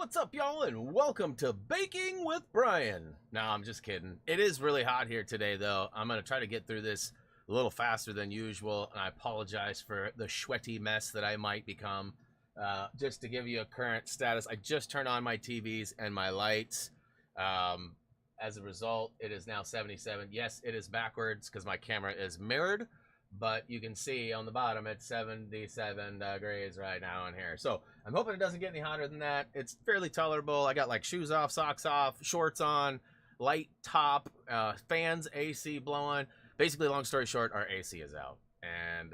What's up, y'all, and welcome to Baking with Brian. No, I'm just kidding. It is really hot here today, though. I'm going to try to get through this a little faster than usual, and I apologize for the sweaty mess that I might become. Just to give you a current status, I just turned on my TVs and my lights. As a result, it is now 77. Yes, it is backwards because my camera is mirrored, but you can see on the bottom it's 77 degrees right now in here. So I'm hoping it doesn't get any hotter than that. It's fairly tolerable. I got like shoes off, socks off, shorts on, light top, fans, AC blowing. Basically, long story short, our AC is out, and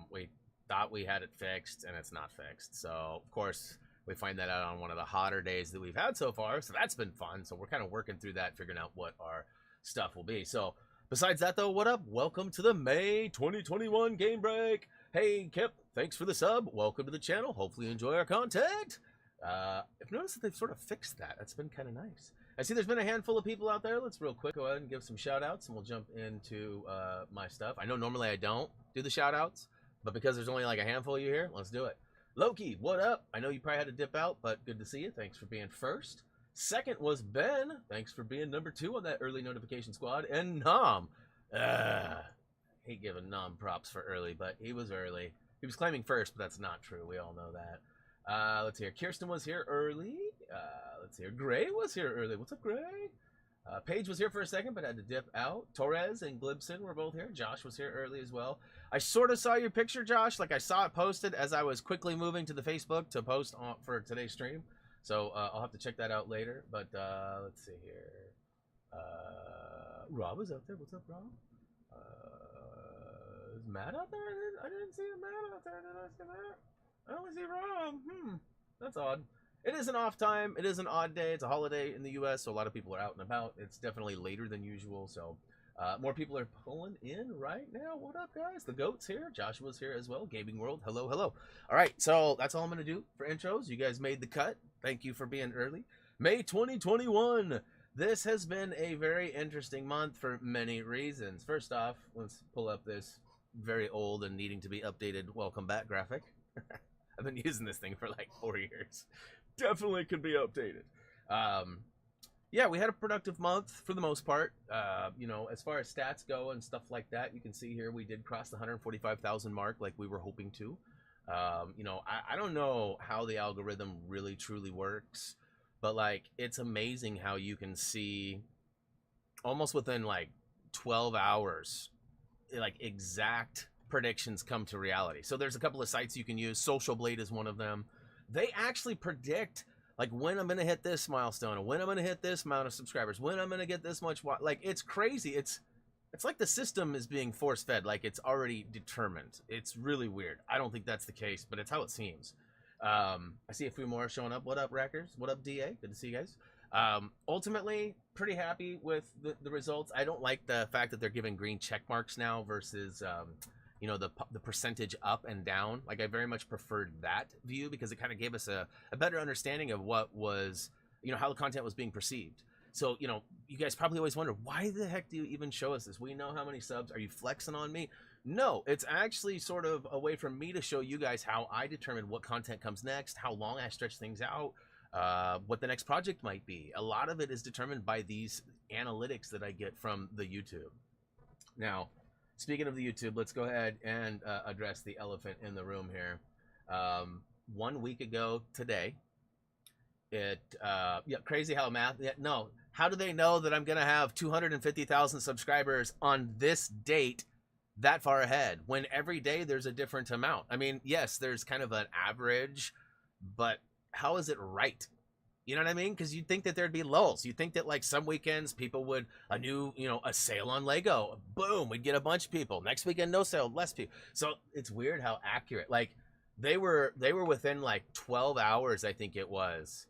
we thought we had it fixed, and it's not fixed. So of course we find that out on one of the hotter days that we've had so far. So that's been fun. So we're kind of working through that, figuring out what our stuff will be. So besides that, though, what up? Welcome to the May 2021 Game Break. Hey, Kip, thanks for the sub. Welcome to the channel. Hopefully you enjoy our content. I've noticed that they've sort of fixed that. That's been kind of nice. I see there's been a handful of people out there. Let's real quick go ahead and give some shout-outs, and we'll jump into my stuff. I know normally I don't do the shout-outs, but because there's only like a handful of you here, let's do it. Loki, what up? I know you probably had to dip out, but good to see you. Thanks for being first. Second was Ben. Thanks for being number 2 on that early notification squad. And Nom. Hate giving Nom props for early, but he was early. He was claiming first, but that's not true. We all know that. Let's hear. Kirsten was here early. Let's hear. Gray was here early. What's up, Gray? Paige was here for a second, but had to dip out. Torres and Glibson were both here. Josh was here early as well. I sort of saw your picture, Josh. Like I saw it posted as I was quickly moving to the Facebook to post on, for today's stream. So I'll have to check that out later. But let's see here. Rob is out there. What's up, Rob? Is Matt out there? I didn't see Matt out there. Did I see Matt? I only see Rob. That's odd. It is an off time. It is an odd day. It's a holiday in the U.S., so a lot of people are out and about. It's definitely later than usual, so more people are pulling in right now. What up, guys? The GOAT's here. Joshua's here as well. Gaming World. Hello, hello. All right, so that's all I'm going to do for intros. You guys made the cut. Thank you for being early. May 2021. This has been a very interesting month for many reasons. First off, let's pull up this very old and needing to be updated welcome back graphic. I've been using this thing for like 4 years. Definitely could be updated. Yeah, we had a productive month for the most part. You know, as far as stats go and stuff like that, you can see here we did cross the 145,000 mark like we were hoping to. You know, I don't know how the algorithm really truly works, but like it's amazing how you can see almost within like 12 hours, like exact predictions come to reality. So there's a couple of sites you can use. Social Blade is one of them. They actually predict like when I'm going to hit this milestone, or when I'm going to hit this amount of subscribers, when I'm going to get this much. Like it's crazy. It's like the system is being force fed. Like it's already determined. It's really weird. I don't think that's the case, but it's how it seems. I see a few more showing up. What up, Rackers? What up, DA? Good to see you guys. Ultimately, pretty happy with the results. I don't like the fact that they're giving green check marks now versus you know, the percentage up and down. Like I very much preferred that view because it kind of gave us a better understanding of what was, you know, how the content was being perceived. So, you know, you guys probably always wonder, why the heck do you even show us this? We know how many subs. Are you flexing on me? No, it's actually sort of a way for me to show you guys how I determine what content comes next, how long I stretch things out, what the next project might be. A lot of it is determined by these analytics that I get from the YouTube. Now, speaking of the YouTube, let's go ahead and address the elephant in the room here. 1 week ago today, yeah, crazy how math. Yeah, no, how do they know that I'm gonna have 250,000 subscribers on this date that far ahead when every day there's a different amount? I mean, yes, there's kind of an average, but how is it right? You know what I mean? Because you'd think that there'd be lulls. You'd think that like some weekends people would, you know, a sale on Lego, boom, we'd get a bunch of people. Next weekend, no sale, less people. So it's weird how accurate. Like they were within like 12 hours, I think it was,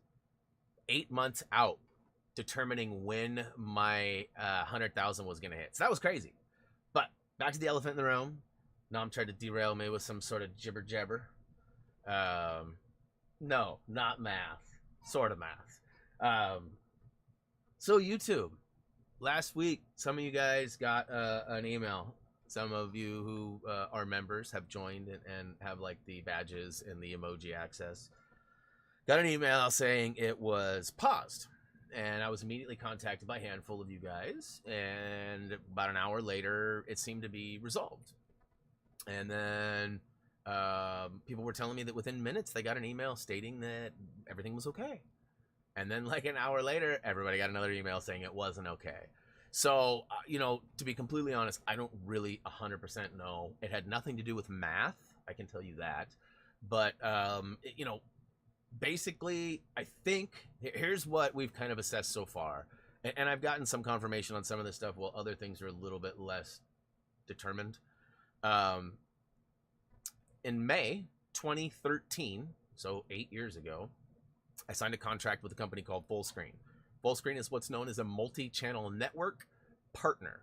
8 months out, determining when my 100,000 was gonna hit. So that was crazy. But back to the elephant in the room. Nom tried to derail me with some sort of jibber jabber. No, not math. Sort of math. So YouTube, last week, some of you guys got an email. Some of you who are members have joined and have like the badges and the emoji access. Got an email saying it was paused. And I was immediately contacted by a handful of you guys. And about an hour later, it seemed to be resolved. And then people were telling me that within minutes, they got an email stating that everything was okay. And then like an hour later, everybody got another email saying it wasn't okay. So, to be completely honest, I don't really 100% know. It had nothing to do with math. I can tell you that. But, basically, I think here's what we've kind of assessed so far. And I've gotten some confirmation on some of this stuff, while other things are a little bit less determined. In May 2013, so 8 years ago, I signed a contract with a company called Fullscreen. Fullscreen is what's known as a multi-channel network partner.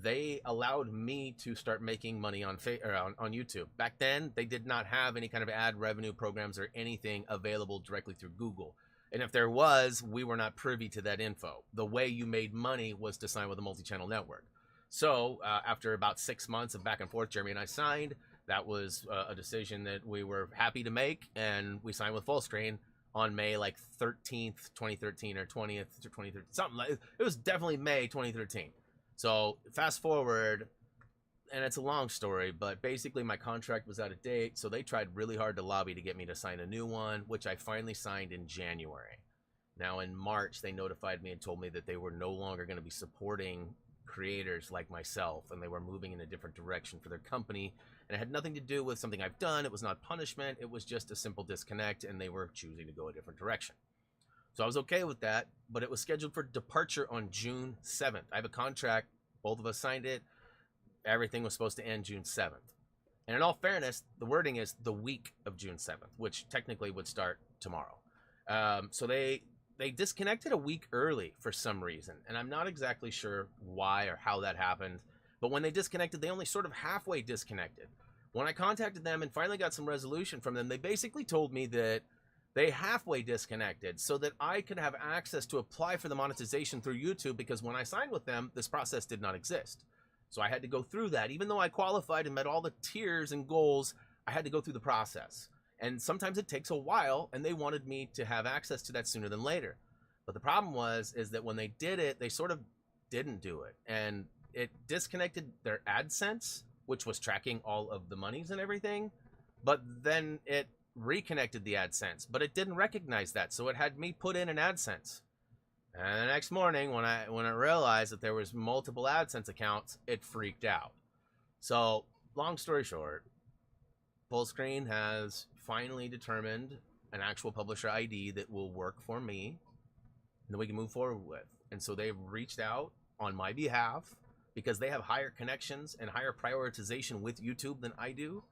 They allowed me to start making money on YouTube. Back then, they did not have any kind of ad revenue programs or anything available directly through Google. And if there was, we were not privy to that info. The way you made money was to sign with a multi-channel network. So after about 6 months of back and forth, Jeremy and I signed. That was a decision that we were happy to make, and we signed with Fullscreen on May 13th, 2013, or 20th to 2013, something like it. Was definitely May 2013. So fast forward, and it's a long story, but basically my contract was out of date, so they tried really hard to lobby to get me to sign a new one, which I finally signed in January. Now in March, they notified me and told me that they were no longer going to be supporting creators like myself, and they were moving in a different direction for their company. And it had nothing to do with something I've done. It was not punishment. It was just a simple disconnect, and they were choosing to go a different direction. So I was okay with that, but it was scheduled for departure on June 7th. I have a contract. Both of us signed it. Everything was supposed to end June 7th. And in all fairness, the wording is the week of June 7th, which technically would start tomorrow. So they disconnected a week early for some reason, and I'm not exactly sure why or how that happened. But when they disconnected, they only sort of halfway disconnected. When I contacted them and finally got some resolution from them, they basically told me that they halfway disconnected so that I could have access to apply for the monetization through YouTube, because when I signed with them, this process did not exist. So I had to go through that. Even though I qualified and met all the tiers and goals, I had to go through the process. And sometimes it takes a while, and they wanted me to have access to that sooner than later. But the problem is that when they did it, they sort of didn't do it. And it disconnected their AdSense, which was tracking all of the monies and everything, but then it reconnected the AdSense, but it didn't recognize that, so it had me put in an AdSense. And the next morning, when I realized that there was multiple AdSense accounts, it freaked out. So, long story short, Fullscreen has finally determined an actual publisher ID that will work for me, and that we can move forward with. And so they've reached out on my behalf, because they have higher connections and higher prioritization with YouTube than I do.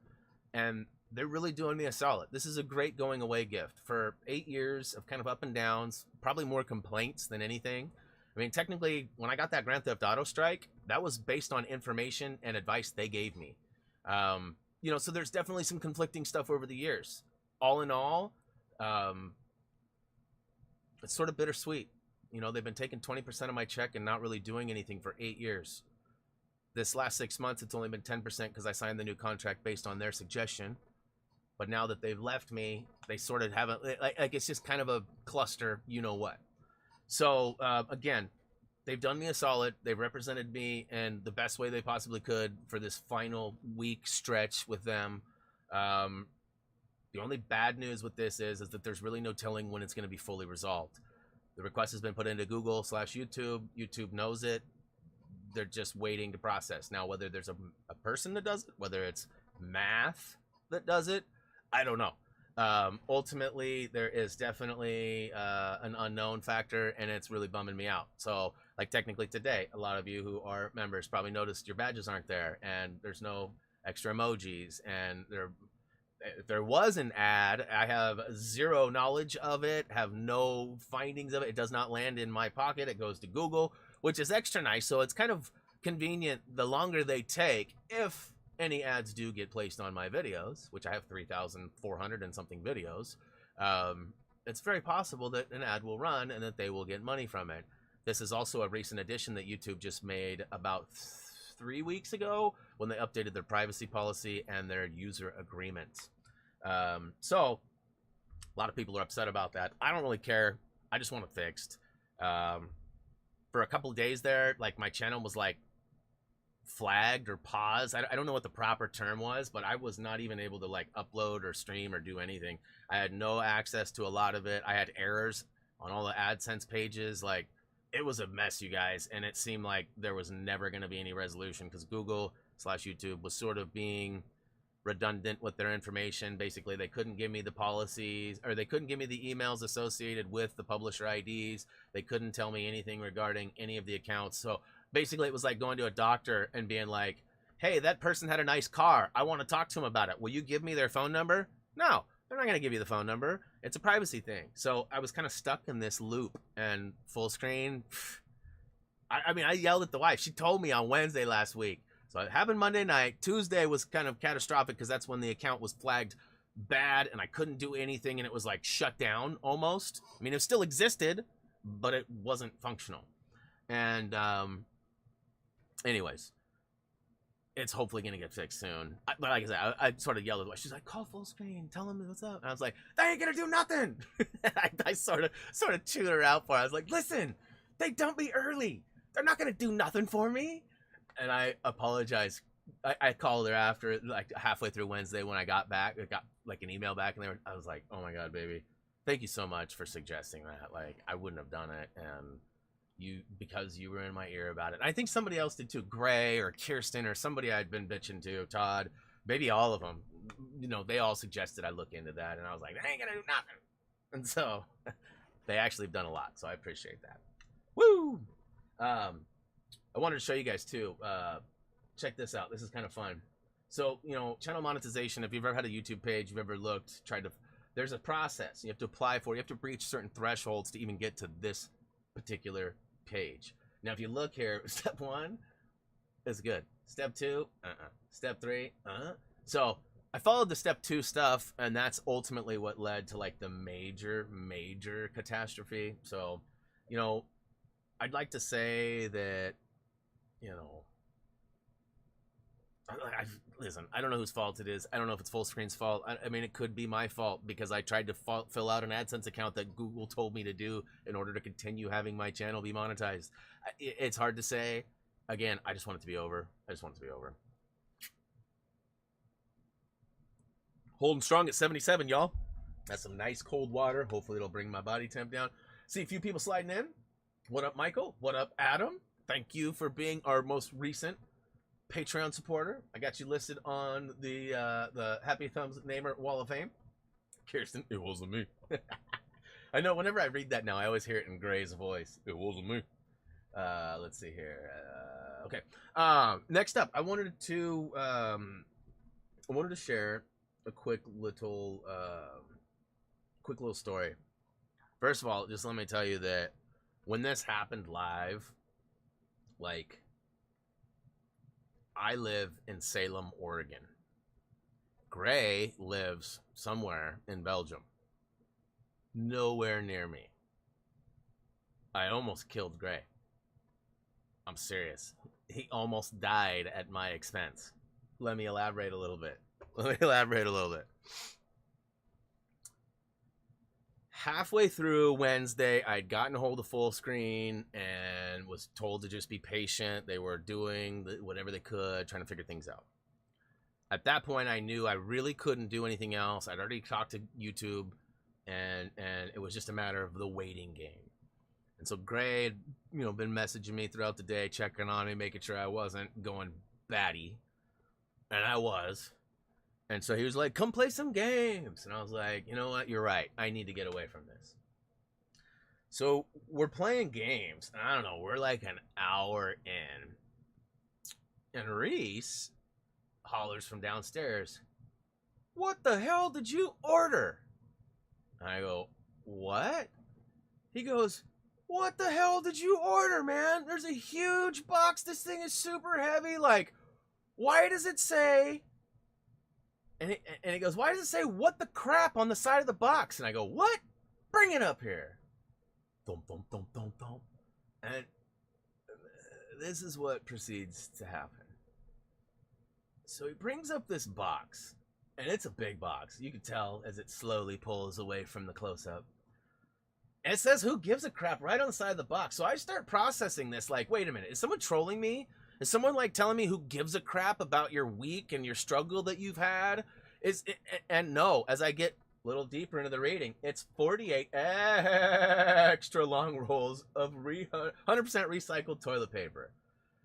And they're really doing me a solid. This is a great going away gift. For 8 years of kind of up and downs, probably more complaints than anything. I mean, technically, when I got that Grand Theft Auto strike, that was based on information and advice they gave me. So there's definitely some conflicting stuff over the years. All in all, it's sort of bittersweet. They've been taking 20% of my check and not really doing anything for 8 years. This last 6 months, it's only been 10% because I signed the new contract based on their suggestion. But now that they've left me, they sort of haven't, it's just kind of a cluster, what. So, again, they've done me a solid. They've represented me in the best way they possibly could for this final week stretch with them. The only bad news with this is that there's really no telling when it's going to be fully resolved. The request has been put into Google/YouTube. YouTube knows it. They're just waiting to process. Now, whether there's a person that does it, whether it's math that does it, I don't know. Ultimately, there is definitely an unknown factor, and it's really bumming me out. So, technically today, a lot of you who are members probably noticed your badges aren't there, and there's no extra emojis, and if there was an ad, I have zero knowledge of it, have no findings of it. It does not land in my pocket. It goes to Google, which is extra nice. So it's kind of convenient the longer they take, if any ads do get placed on my videos, which I have 3,400 and something videos. It's very possible that an ad will run and that they will get money from it. This is also a recent addition that YouTube just made about 3 weeks ago when they updated their privacy policy and their user agreements. So A lot of people are upset about that. I don't really care. I just want it fixed. For a couple of days there, like my channel was like flagged or paused. I don't know what the proper term was, but I was not even able to like upload or stream or do anything. I had no access to a lot of it. I had errors on all the AdSense pages. Like, it was a mess, you guys, and it seemed like there was never going to be any resolution because Google/YouTube was sort of being redundant with their information. Basically, they couldn't give me the policies, or they couldn't give me the emails associated with the publisher IDs. They couldn't tell me anything regarding any of the accounts. So basically, it was like going to a doctor and being like, hey, that person had a nice car. I want to talk to them about it. Will you give me their phone number? No, they're not going to give you the phone number. It's a privacy thing. So I was kind of stuck in this loop, and full screen. I mean, I yelled at the wife. She told me on Wednesday last week. So it happened Monday night. Tuesday was kind of catastrophic because that's when the account was flagged bad and I couldn't do anything, and it was like shut down almost. I mean, it still existed, but it wasn't functional. And anyways, it's hopefully going to get fixed soon. But like I said, I sort of yelled at the wife. She's like, call full screen. Tell them what's up. And I was like, they ain't going to do nothing. I sort of chewed her out for it. I was like, listen, they dumped me early. They're not going to do nothing for me. And I apologize. I called her after, like halfway through Wednesday when I got back. I got like an email back, and I was like, oh my God, baby. Thank you so much for suggesting that. Like, I wouldn't have done it. And because you were in my ear about it. I think somebody else did too. Gray or Kirsten or somebody I'd been bitching to, Todd, maybe all of them. You know, they all suggested I look into that, and I was like, they ain't gonna do nothing. And so they actually have done a lot, so I appreciate that. Woo! I wanted to show you guys too. Check this out. This is kind of fun. So, you know, channel monetization, if you've ever had a YouTube page, you've ever looked, there's a process. You have to apply for it. You have to reach certain thresholds to even get to this particular page. Now, if you look here, step 1 is good. Step 2, Step 3, So I followed the step 2 stuff, and that's ultimately what led to like the major catastrophe. So, you know, I'd like to say that, you know, listen, I don't know whose fault it is. I don't know if it's full screen's fault. I mean, it could be my fault because I tried to fill out an AdSense account that Google told me to do in order to continue having my channel be monetized. It's hard to say. Again, I just want it to be over. Holding strong at 77, y'all. That's some nice cold water. Hopefully it'll bring my body temp down. See a few people sliding in. What up, Michael? What up, Adam? Thank you for being our most recent Patreon supporter. I got you listed on the Happy Thumbs Namer Wall of Fame. Kirsten, it wasn't me. I know whenever I read that now, I always hear it in Gray's voice. It wasn't me. Let's see here. Okay. Next up, I wanted to share a quick little story. First of all, just let me tell you that when this happened live, like, I live in Salem, Oregon. Gray lives somewhere in Belgium. Nowhere near me. I almost killed Gray. I'm serious. He almost died at my expense. Let me elaborate a little bit. Halfway through Wednesday, I'd gotten a hold of full screen and was told to just be patient. They were doing whatever they could, trying to figure things out. At that point, I knew I really couldn't do anything else. I'd already talked to YouTube, and it was just a matter of the waiting game. And so Gray had, you know, been messaging me throughout the day, checking on me, making sure I wasn't going batty. And I was. And so he was like, come play some games. And I was like, you know what? You're right. I need to get away from this. So we're playing games. And I don't know. We're like an hour in. And Reese hollers from downstairs, what the hell did you order? And I go, what? He goes, what the hell did you order, man? There's a huge box. This thing is super heavy. Like, why does it say... And he goes, why does it say what the crap on the side of the box? And I go, what? Bring it up here. Thump, thump, thump, thump, thump. And this is what proceeds to happen. So he brings up this box. And it's a big box. You can tell as it slowly pulls away from the close-up. And it says who gives a crap right on the side of the box. So I start processing this like, wait a minute, is someone trolling me? Is someone like telling me who gives a crap about your week and your struggle that you've had? And no, as I get a little deeper into the rating, it's 48 extra long rolls of 100% recycled toilet paper.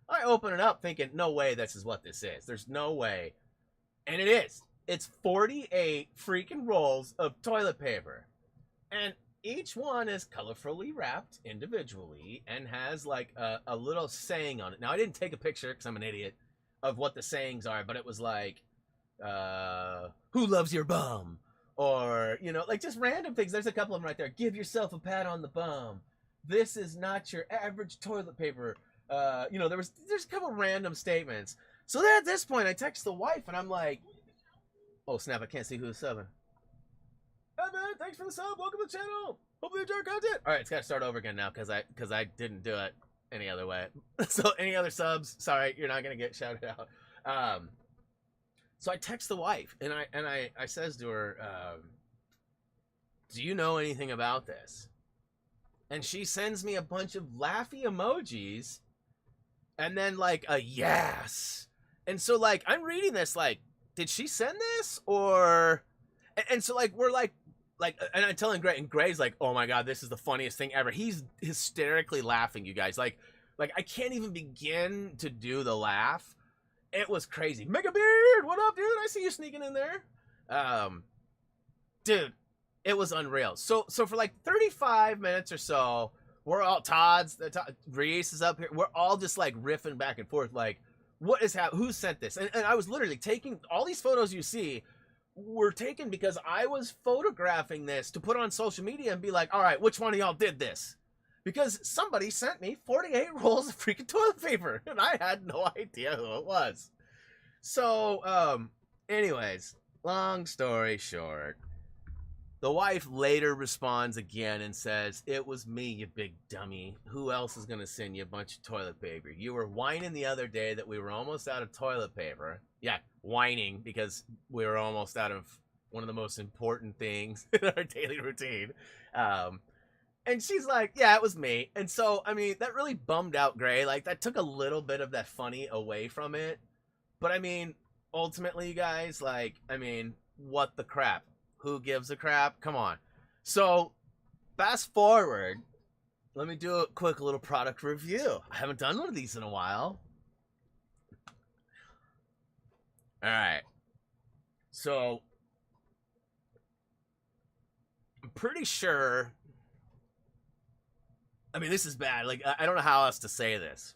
I open it up thinking, no way this is what this is. There's no way. And it is. It's 48 freaking rolls of toilet paper. And each one is colorfully wrapped individually and has like a little saying on it. Now, I didn't take a picture because I'm an idiot of what the sayings are, but it was like, who loves your bum? Or, you know, like just random things. There's a couple of them right there. Give yourself a pat on the bum. This is not your average toilet paper. You know, there's a couple random statements. So then at this point, I text the wife and I'm like, oh snap, I can't see who's subbing. Hey man, thanks for the sub. Welcome to the channel. Hope you enjoy our content. All right, it's got to start over again now because I didn't do it any other way. So any other subs, sorry, you're not gonna get shouted out. So I text the wife and I says to her, do you know anything about this? And she sends me a bunch of laughy emojis and then like a yes. And so like I'm reading this like, did she send this or? And so like we're like, and I'm telling Gray, and Gray's like, oh my god, this is the funniest thing ever. He's hysterically laughing, you guys. Like I can't even begin to do the laugh. It was crazy. Mega Beard, what up, dude? I see you sneaking in there. Dude, it was unreal. So for like 35 minutes or so, we're all Reese is up here. We're all just like riffing back and forth, like, what is happening? Who sent this? And I was literally taking all these photos you see were taken because I was photographing this to put on social media and be like, all right, which one of y'all did this? Because somebody sent me 48 rolls of freaking toilet paper and I had no idea who it was. So, anyways, long story short, the wife later responds again and says, it was me, you big dummy. Who else is going to send you a bunch of toilet paper? You were whining the other day that we were almost out of toilet paper. Yeah, whining because we were almost out of one of the most important things in our daily routine. And she's like, yeah, it was me. And so, I mean, that really bummed out Gray. Like, that took a little bit of that funny away from it. But, I mean, ultimately, you guys, like, I mean, what the crap? Who gives a crap? Come on. So, fast forward. Let me do a quick little product review. I haven't done one of these in a while. All right. So, I'm pretty sure... I mean, this is bad. Like, I don't know how else to say this.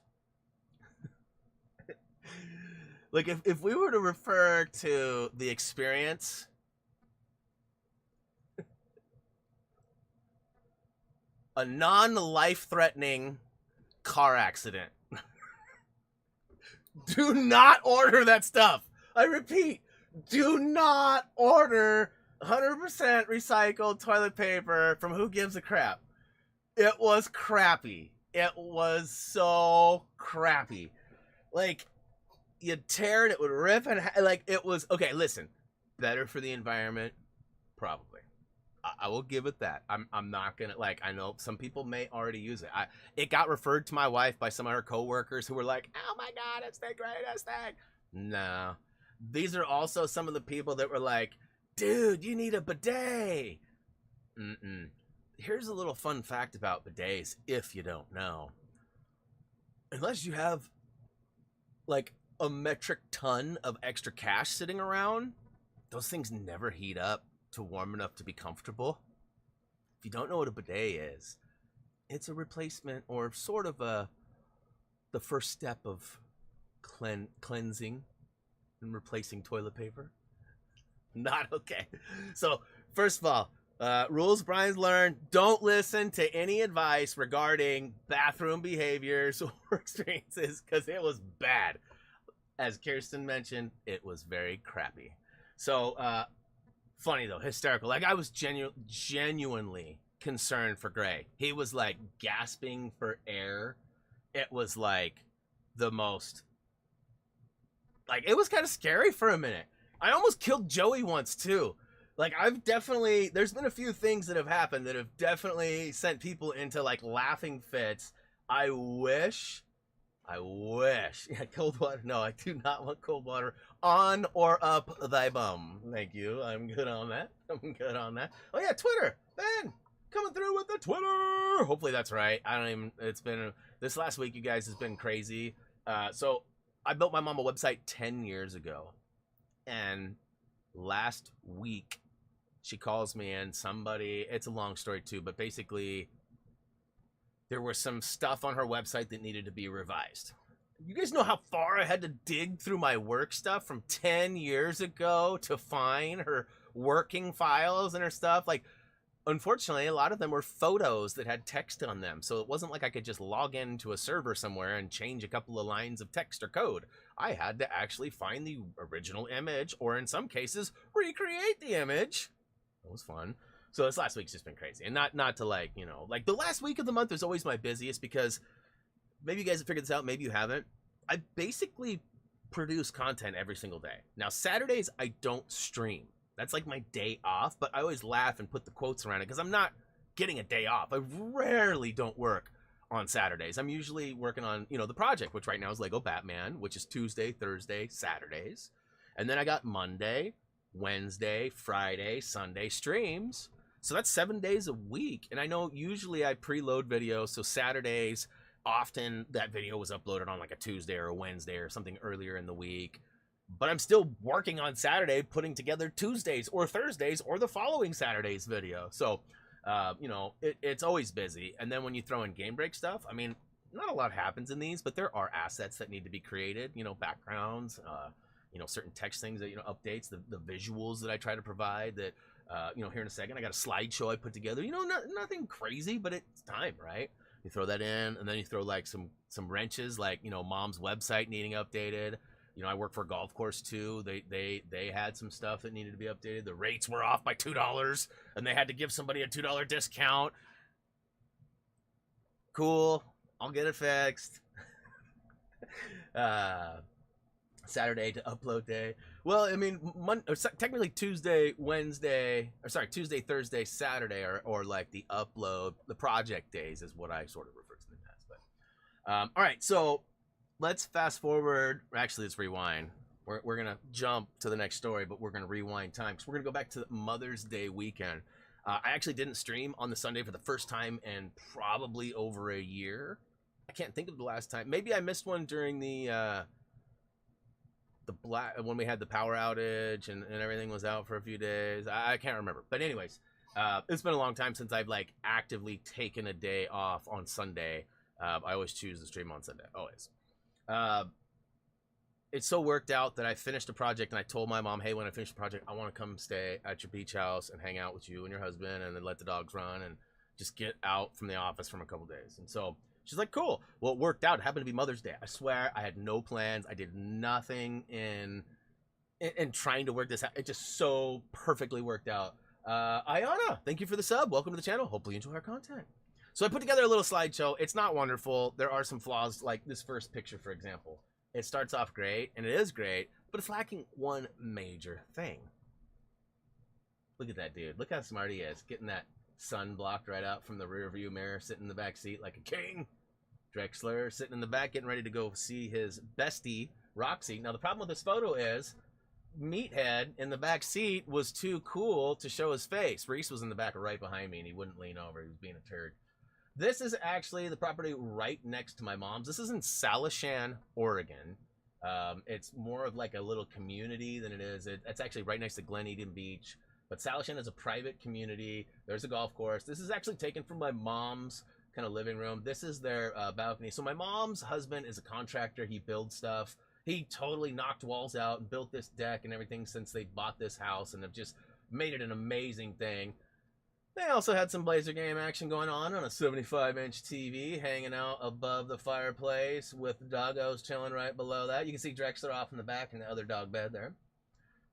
Like, if we were to refer to the experience... a non-life-threatening car accident. Do not order that stuff. I repeat, do not order 100% recycled toilet paper from Who Gives a Crap. It was crappy. It was so crappy. Like, you'd tear it, it would rip, and like, it was, okay, listen, better for the environment, probably. I will give it that. I'm not gonna, like, I know some people may already use it. It got referred to my wife by some of her coworkers who were like, oh my god, it's the greatest thing. No. These are also some of the people that were like, dude, you need a bidet. Here's a little fun fact about bidets, if you don't know. Unless you have, like, a metric ton of extra cash sitting around, those things never heat up to warm enough to be comfortable. If you don't know what a bidet is, it's a replacement or sort of the first step of cleansing and replacing toilet paper. Not okay. So first of all, rules Brian's learned: don't listen to any advice regarding bathroom behaviors or experiences because it was bad. As Kirsten mentioned, it was very crappy. So funny though, hysterical. Like, I was genuinely concerned for Gray. He was like gasping for air. It was like the most, like, it was kind of scary for a minute. I almost killed Joey once too. Like I've definitely there's been a few things that have happened that have definitely sent people into like laughing fits. I wish Yeah, cold water. No, I do not want cold water on or up thy bum. Thank you. I'm good on that. I'm good on that. Oh yeah, Twitter. Ben coming through with the Twitter. Hopefully that's right. I don't even it's been this last week you guys has been crazy. So I built my mom a website 10 years ago. And last week she calls me and somebody, it's a long story too, but basically there was some stuff on her website that needed to be revised. You guys know how far I had to dig through my work stuff from 10 years ago to find her working files and her stuff? Like, unfortunately, a lot of them were photos that had text on them. So it wasn't like I could just log into a server somewhere and change a couple of lines of text or code. I had to actually find the original image, or in some cases, recreate the image. That was fun. So this last week's just been crazy. And not to like, you know, like the last week of the month is always my busiest because maybe you guys have figured this out, maybe you haven't. I basically produce content every single day. Now, Saturdays, I don't stream. That's like my day off, but I always laugh and put the quotes around it because I'm not getting a day off. I rarely don't work on Saturdays. I'm usually working on, you know, the project, which right now is Lego Batman, which is Tuesday, Thursday, Saturdays. And then I got Monday, Wednesday, Friday, Sunday streams. So that's 7 days a week. And I know usually I preload videos. So Saturdays, often that video was uploaded on like a Tuesday or a Wednesday or something earlier in the week. But I'm still working on Saturday, putting together Tuesdays or Thursdays or the following Saturday's video. So, you know, it's always busy. And then when you throw in Gamebreak stuff, I mean, not a lot happens in these, but there are assets that need to be created, you know, backgrounds, you know, certain text things that, you know, updates, the visuals that I try to provide that, you know, here in a second, I got a slideshow I put together, you know, nothing crazy, but it's time, right? You throw that in, and then you throw like some wrenches, like, you know, mom's website needing updated. You know, I work for a golf course too. They had some stuff that needed to be updated. The rates were off by $2, and they had to give somebody a $2 discount. Cool, I'll get it fixed. Saturday to upload day. Well, I mean, technically Tuesday, Wednesday, or sorry, Tuesday, Thursday, Saturday, or like the upload, the project days is what I sort of refer to them as. But all right, so let's fast forward. Actually, let's rewind. We're gonna jump to the next story, but we're gonna rewind time because we're gonna go back to Mother's Day weekend. I actually didn't stream on the Sunday for the first time in probably over a year. I can't think of the last time. Maybe I missed one during the black when we had the power outage and everything was out for a few days. I can't remember, but anyways, it's been a long time since I've like actively taken a day off on Sunday. I always choose to stream on Sunday, always. It's so worked out that I finished a project and I told my mom, hey, when I finish the project, I want to come stay at your beach house and hang out with you and your husband and then let the dogs run and just get out from the office from a couple days. And so she's like, cool. Well, it worked out. It happened to be Mother's Day. I swear I had no plans. I did nothing in trying to work this out. It just so perfectly worked out. Ayana, thank you for the sub. Welcome to the channel. Hopefully you enjoy our content. So I put together a little slideshow. It's not wonderful. There are some flaws, like this first picture, for example. It starts off great, and it is great, but it's lacking one major thing. Look at that dude. Look how smart he is. Getting that sun blocked right out from the rear view mirror, sitting in the back seat like a king. Drexler sitting in the back, getting ready to go see his bestie, Roxy. Now, the problem with this photo is Meathead in the back seat was too cool to show his face. Reese was in the back right behind me, and he wouldn't lean over. He was being a turd. This is actually the property right next to my mom's. This is in Salishan, Oregon. It's more of like a little community than it is. It's actually right next to Glen Eden Beach. But Salishan is a private community. There's a golf course. This is actually taken from my mom's kind of living room. This is their balcony. So my mom's husband is a contractor. He builds stuff. He totally knocked walls out and built this deck and everything since they bought this house and have just made it an amazing thing. They also had some Blazer game action going on a 75-inch TV hanging out above the fireplace with the doggos chilling right below that. You can see Drexler off in the back in the other dog bed there.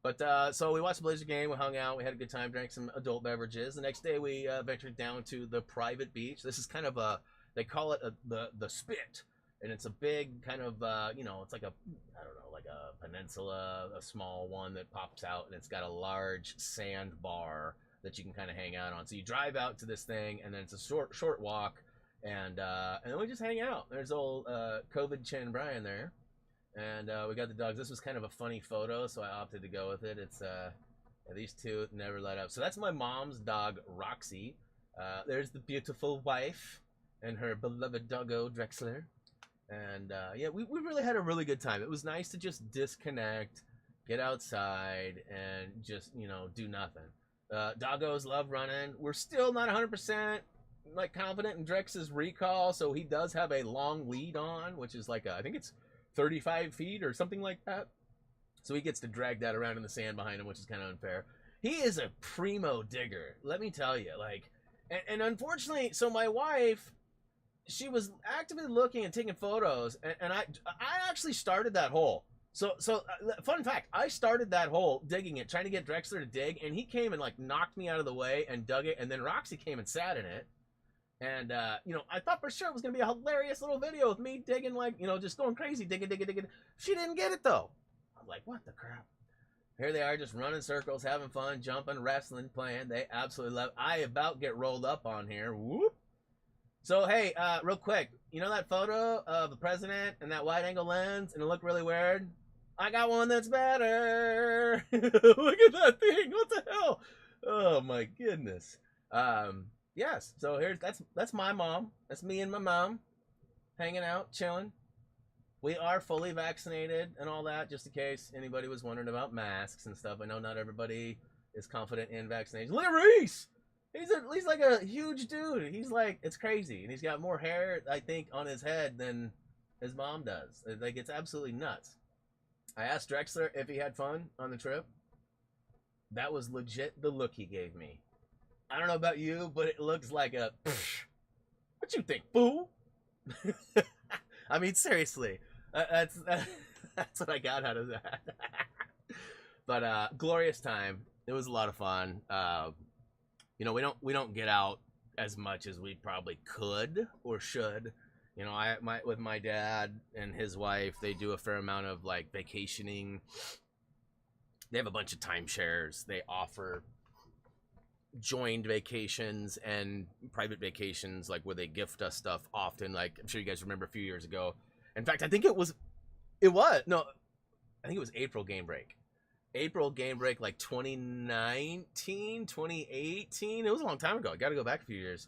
But so we watched the Blazer game, we hung out, we had a good time, drank some adult beverages. The next day we ventured down to the private beach. This is kind of a, they call it the Spit. and it's a big kind of you know, it's like a, I don't know, like a peninsula, a small one that pops out, and it's got a large sand bar that you can kind of hang out on. So you drive out to this thing, and then it's a short walk, and then we just hang out. There's old COVID Chin Brian there, and we got the dogs. This was kind of a funny photo, so I opted to go with it. It's these two never let up. So that's my mom's dog, Roxy. There's the beautiful wife and her beloved doggo, Drexler. And yeah, we really had a really good time. It was nice to just disconnect, get outside, and just, you know, do nothing. Doggos love running. We're still not 100% like confident in Drex's recall, so he does have a long lead on, which is like I think it's 35 feet or something like that. So he gets to drag that around in the sand behind him, which is kind of unfair. He is a primo digger, let me tell you. Like, and unfortunately, so my wife, she was actively looking and taking photos, and I actually started that hole. So fun fact, I started that hole, digging it, trying to get Drexler to dig, and he came and like knocked me out of the way and dug it, and then Roxy came and sat in it. And, you know, I thought for sure it was going to be a hilarious little video with me digging, like, you know, just going crazy, digging. She didn't get it, though. I'm like, what the crap? Here they are just running circles, having fun, jumping, wrestling, playing. They absolutely love it. I about get rolled up on here. Whoop. So, hey, real quick, you know that photo of the president and that wide-angle lens, and it looked really weird? I got one that's better. Look at that thing. What the hell? Oh, my goodness. Yes, so here's that's my mom. That's me and my mom hanging out, chilling. We are fully vaccinated and all that, just in case anybody was wondering about masks and stuff. I know not everybody is confident in vaccination. Look at Reese! He's like a huge dude. He's like, it's crazy. And he's got more hair, I think, on his head than his mom does. Like, it's absolutely nuts. I asked Drexler if he had fun on the trip. That was legit the look he gave me. I don't know about you, but it looks like a, what you think, fool? I mean, seriously, that's what I got out of that. But glorious time. It was a lot of fun. You know, we don't get out as much as we probably could or should. You know, with my dad and his wife, they do a fair amount of like vacationing. They have a bunch of timeshares. They offer joined vacations and private vacations, like where they gift us stuff often. Like, I'm sure you guys remember a few years ago. In fact, I think it was April Gamebreak, like 2019, 2018. It was a long time ago. I got to go back a few years.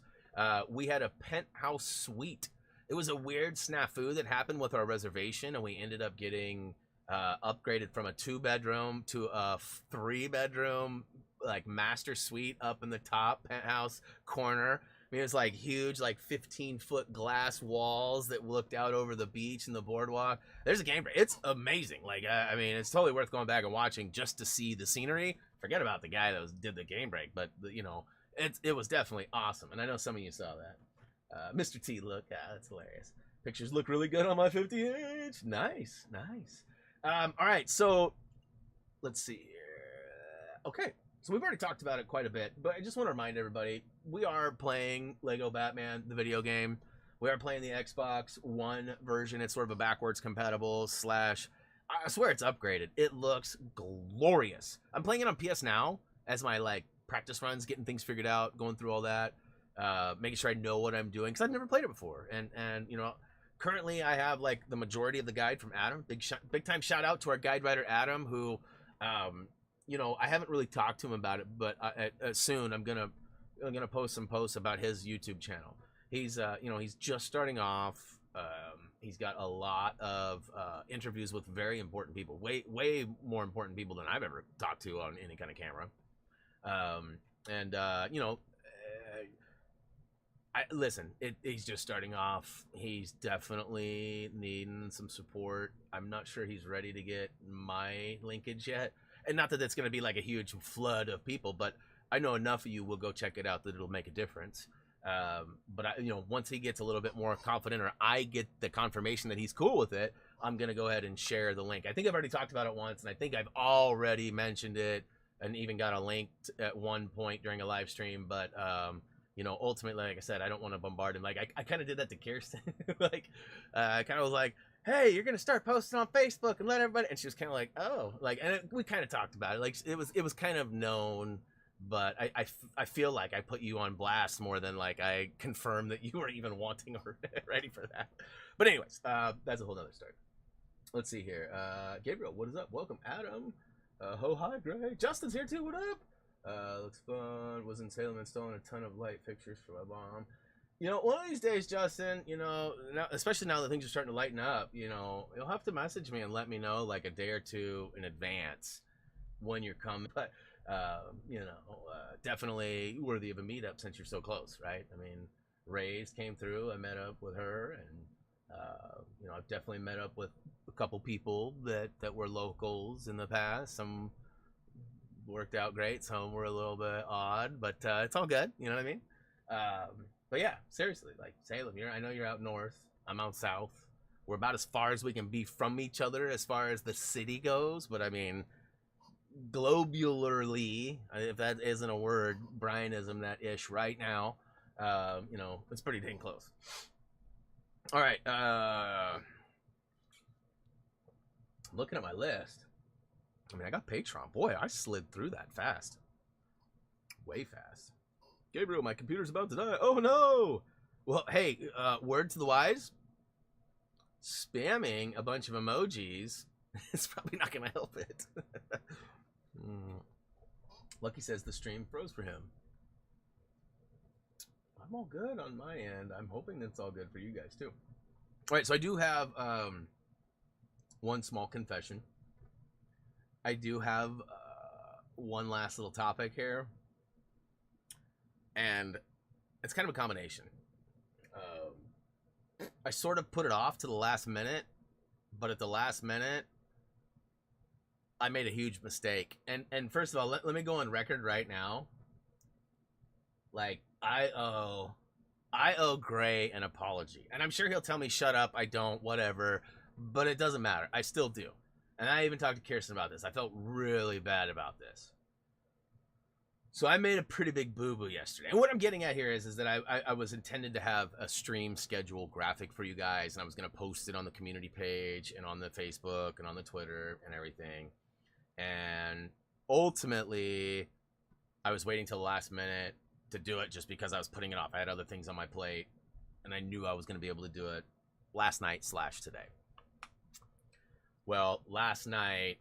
We had a penthouse suite. It was a weird snafu that happened with our reservation, and we ended up getting upgraded from a 2-bedroom to a 3-bedroom, like master suite up in the top penthouse corner. I mean, it was like huge, like 15-foot glass walls that looked out over the beach and the boardwalk. There's a Gamebreak. It's amazing. Like, I mean, it's totally worth going back and watching just to see the scenery. Forget about the guy that did the Gamebreak, but you know, it was definitely awesome. And I know some of you saw that. Mr. T, look, that's hilarious. Pictures look really good on my 50-inch. Nice. All right, so let's see here. Okay. So we've already talked about it quite a bit, but I just want to remind everybody, we are playing Lego Batman, the video game. We are playing the Xbox One version. It's sort of a backwards compatible / I swear it's upgraded. It looks glorious. I'm playing it on PS Now as my like practice runs, getting things figured out, going through all that, making sure I know what I'm doing, because I've never played it before. And you know, currently I have like the majority of the guide from Adam. Big time shout out to our guide writer Adam, who you know, I haven't really talked to him about it, but soon I'm gonna post some posts about his YouTube channel. He's you know, he's just starting off. He's got a lot of interviews with very important people, way more important people than I've ever talked to on any kind of camera. You know, listen, he's just starting off. He's definitely needing some support. I'm not sure he's ready to get my linkage yet. And not that it's going to be like a huge flood of people, but I know enough of you will go check it out that it'll make a difference. But you know, once he gets a little bit more confident, or I get the confirmation that he's cool with it, I'm going to go ahead and share the link. I think I've already talked about it once, and I think I've already mentioned it and even got a link at one point during a live stream. But you know, ultimately, like I said, I don't want to bombard him. Like I kind of did that to Kirsten. Like I kind of was like, hey, you're gonna start posting on Facebook and let everybody. And she was kind of like, oh, like, and we kind of talked about it. Like it was kind of known, but I feel like I put you on blast more than like I confirmed that you were even wanting or ready for that. But anyways, that's a whole nother story. Let's see here. Gabriel, what is up? Welcome, Adam. Ho hi, Gray. Justin's here too. What up? Looks fun. Was in Salem installing a ton of light fixtures for my mom. You know, one of these days, Justin, you know, now, especially now that things are starting to lighten up, you know, you'll have to message me and let me know like a day or two in advance when you're coming. But, you know, definitely worthy of a meetup since you're so close, right? I mean, Ray's came through. I met up with her, and, you know, I've definitely met up with a couple people that were locals in the past. Some worked out great, some were a little bit odd, but it's all good. You know what I mean? But yeah, seriously, like Salem, I know you're out north. I'm out south. We're about as far as we can be from each other as far as the city goes. But I mean, globularly, if that isn't a word, Brianism that ish right now, you know, it's pretty dang close. All right. Looking at my list. I mean, I got Patreon. Boy, I slid through that fast. Way fast. Gabriel, my computer's about to die. Oh, no! Well, hey, word to the wise. Spamming a bunch of emojis is probably not going to help it. Lucky says the stream froze for him. I'm all good on my end. I'm hoping that's all good for you guys, too. All right, so I do have one small confession. I do have one last little topic here. And it's kind of a combination. I sort of put it off to the last minute, but at the last minute, I made a huge mistake. And first of all, let me go on record right now. Like, I owe Gray an apology. And I'm sure he'll tell me, shut up, I don't, whatever. But it doesn't matter. I still do. And I even talked to Kirsten about this. I felt really bad about this. So I made a pretty big boo-boo yesterday. And what I'm getting at here is that I was intended to have a stream schedule graphic for you guys, and I was going to post it on the community page and on the Facebook and on the Twitter and everything. And ultimately, I was waiting till the last minute to do it just because I was putting it off. I had other things on my plate, and I knew I was going to be able to do it last night / today. Well, last night,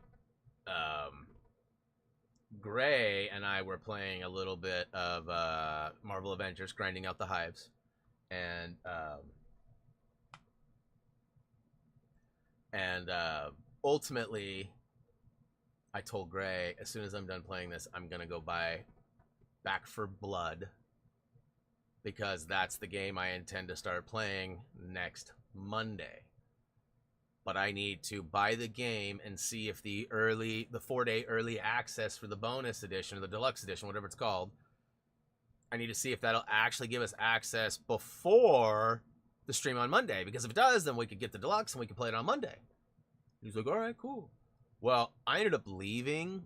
Gray and I were playing a little bit of Marvel Avengers, grinding out the hives, and ultimately, I told Gray, as soon as I'm done playing this, I'm gonna go buy Back for Blood, because that's the game I intend to start playing next Monday. But I need to buy the game and see if the 4-day early access for the bonus edition or the deluxe edition, whatever it's called, I need to see if that'll actually give us access before the stream on Monday. Because if it does, then we could get the deluxe and we can play it on Monday. He's like, all right, cool. Well, I ended up leaving,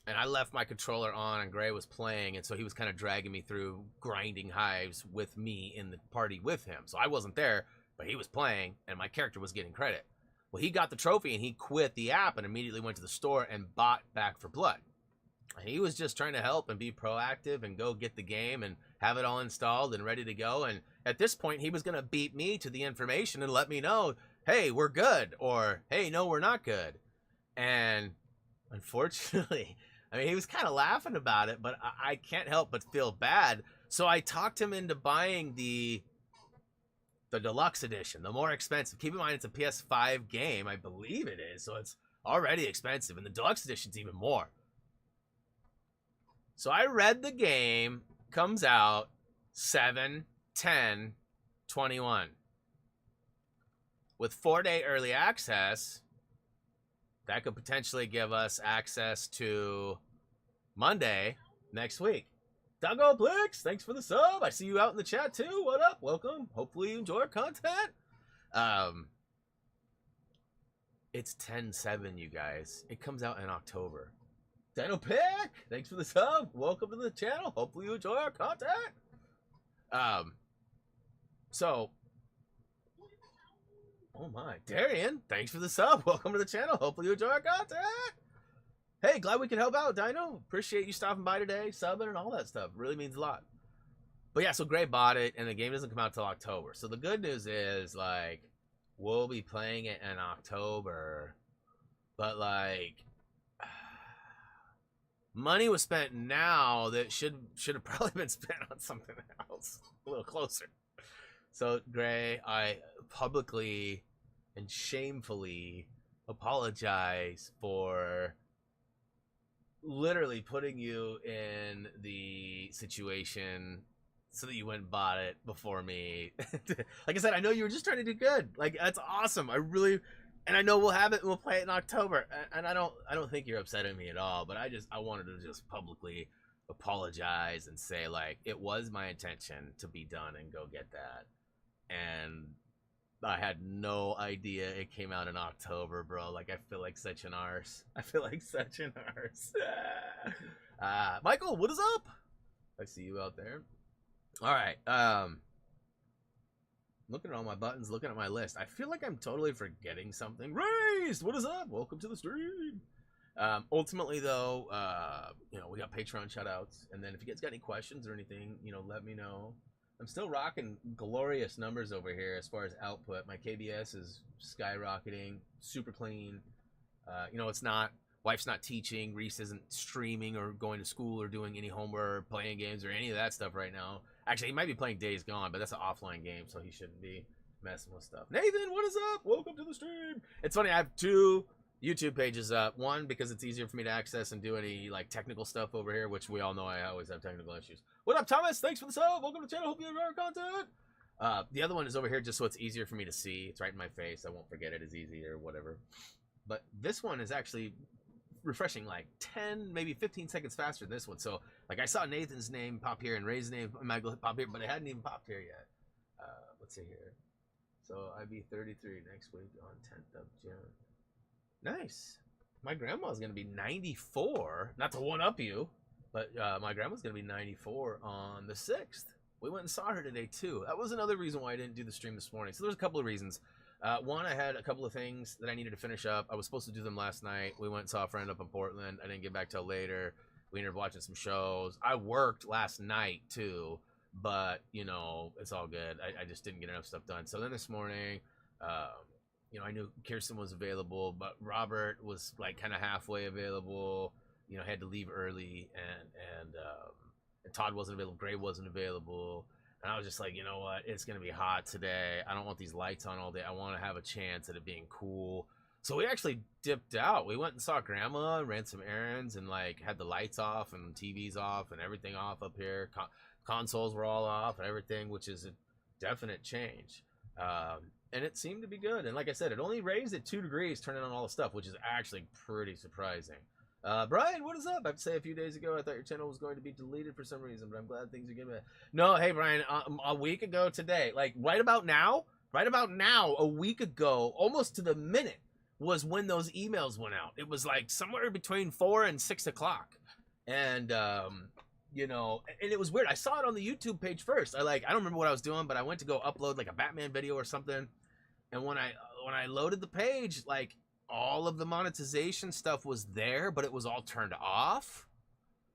and I left my controller on, and Gray was playing, and so he was kind of dragging me through grinding hives with me in the party with him. So I wasn't there, but he was playing, and my character was getting credit. Well, he got the trophy, and he quit the app and immediately went to the store and bought Back for Blood. And he was just trying to help and be proactive and go get the game and have it all installed and ready to go. And at this point, he was going to beat me to the information and let me know, hey, we're good, or hey, no, we're not good. And unfortunately, I mean, he was kind of laughing about it, but I can't help but feel bad. So I talked him into buying the deluxe edition, the more expensive. Keep in mind, it's a PS5 game, I believe it is, so it's already expensive, and the deluxe edition's even more. So I read the game, comes out 7/10/21. With 4-day early access, that could potentially give us access to Monday next week. Doggo Blix, thanks for the sub. I see you out in the chat too. What up? Welcome. Hopefully you enjoy our content. It's 10/7, you guys. It comes out in October. Dino Pick, thanks for the sub. Welcome to the channel. Hopefully you enjoy our content. Um, so, oh my, Darian, thanks for the sub. Welcome to the channel. Hopefully you enjoy our content. Hey, glad we could help out, Dino. Appreciate you stopping by today, subbing, and all that stuff. Really means a lot. But yeah, so Gray bought it, and the game doesn't come out till October. So the good news is, like, we'll be playing it in October. But, like, money was spent now that should have probably been spent on something else a little closer. So, Gray, I publicly and shamefully apologize for literally putting you in the situation so that you went and bought it before me. Like I said, I know you were just trying to do good. Like, that's awesome. And I know we'll have it and we'll play it in October. And I don't think you're upset at me at all, but I wanted to just publicly apologize and say, like, it was my intention to be done and go get that. And I had no idea it came out in October, bro. Like, I feel like such an arse. Michael, what is up? I see you out there. All right. Looking at all my buttons, looking at my list. I feel like I'm totally forgetting something. Raised, what is up? Welcome to the stream. Ultimately, though, we got Patreon shoutouts. And then if you guys got any questions or anything, let me know. I'm still rocking glorious numbers over here as far as output. My KBS is skyrocketing, super clean. Wife's not teaching. Reese isn't streaming or going to school or doing any homework, playing games, or any of that stuff right now. Actually, he might be playing Days Gone, but that's an offline game, so he shouldn't be messing with stuff. Nathan, what is up? Welcome to the stream. It's funny, I have 2 YouTube pages up. One, because it's easier for me to access and do any like technical stuff over here, which we all know I always have technical issues. What up, Thomas? Thanks for the sub. Welcome to the channel. Hope you enjoy our content. The other one is over here just so it's easier for me to see. It's right in my face. I won't forget it as easy or whatever. But this one is actually refreshing like 10, maybe 15 seconds faster than this one. So, like, I saw Nathan's name pop here and Ray's name pop here, but it hadn't even popped here yet. Let's see here. So, I'd be 33 next week on 10th of June. Nice. My grandma's going to be 94. Not to one-up you, but my grandma's going to be 94 on the 6th. We went and saw her today, too. That was another reason why I didn't do the stream this morning. So there's a couple of reasons. One, I had a couple of things that I needed to finish up. I was supposed to do them last night. We went and saw a friend up in Portland. I didn't get back till later. We ended up watching some shows. I worked last night, too. But, it's all good. I just didn't get enough stuff done. So then this morning... I knew Kirsten was available, but Robert was like kind of halfway available. Had to leave early, and Todd wasn't available. Gray wasn't available, and I was just like, you know what? It's gonna be hot today. I don't want these lights on all day. I want to have a chance at it being cool. So we actually dipped out. We went and saw Grandma, ran some errands, and like had the lights off and TVs off and everything off up here. Consoles were all off and everything, which is a definite change. And it seemed to be good. And like I said, it only raised at 2 degrees, turning on all the stuff, which is actually pretty surprising. Brian, what is up? I have to say, a few days ago, I thought your channel was going to be deleted for some reason, but I'm glad things are getting better. No, hey, Brian, a week ago today, like right about now, a week ago, almost to the minute, was when those emails went out. It was like somewhere between 4 and 6 o'clock. And, and it was weird. I saw it on the YouTube page first. I don't remember what I was doing, but I went to go upload like a Batman video or something. And when I loaded the page, like all of the monetization stuff was there, but it was all turned off.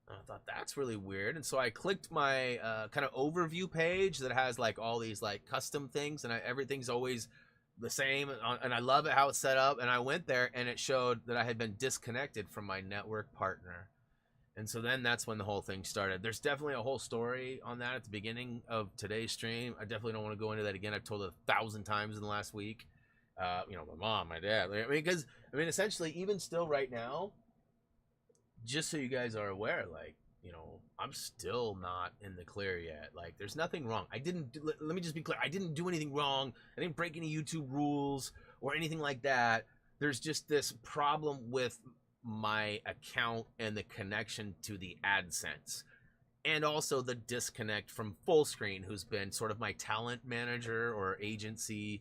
And I thought that's really weird. And so I clicked my kind of overview page that has like all these like custom things, and everything's always the same. And I love it how it's set up. And I went there and it showed that I had been disconnected from my network partner. And so then that's when the whole thing started. There's definitely a whole story on that at the beginning of today's stream. I definitely don't want to go into that again. I've told it 1,000 times in the last week. My mom, my dad. Because essentially, even still right now, just so you guys are aware, I'm still not in the clear yet. Like, there's nothing wrong. Let me just be clear. I didn't do anything wrong. I didn't break any YouTube rules or anything like that. There's just this problem with my account and the connection to the AdSense, and also the disconnect from Fullscreen, who's been sort of my talent manager or agency.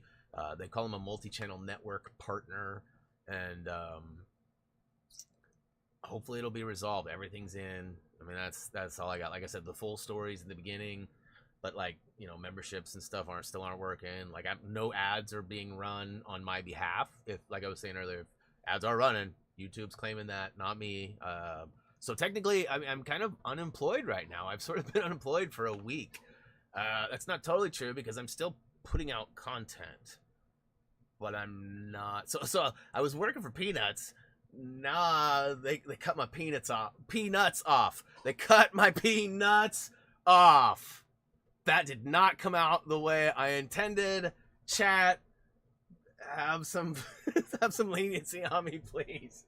They call him a multi-channel network partner, and hopefully it'll be resolved. Everything's in. That's all I got. Like I said, the full stories in the beginning. but like, you know, memberships and stuff still aren't working. Like, no ads are being run on my behalf. If, like I was saying earlier, if ads are running, YouTube's claiming that, not me. So technically, I'm kind of unemployed right now. I've sort of been unemployed for a week. That's not totally true because I'm still putting out content, but I'm not. So I was working for Peanuts. Nah, they cut my peanuts off. They cut my peanuts off. That did not come out the way I intended. Chat, have some have some leniency on me, please.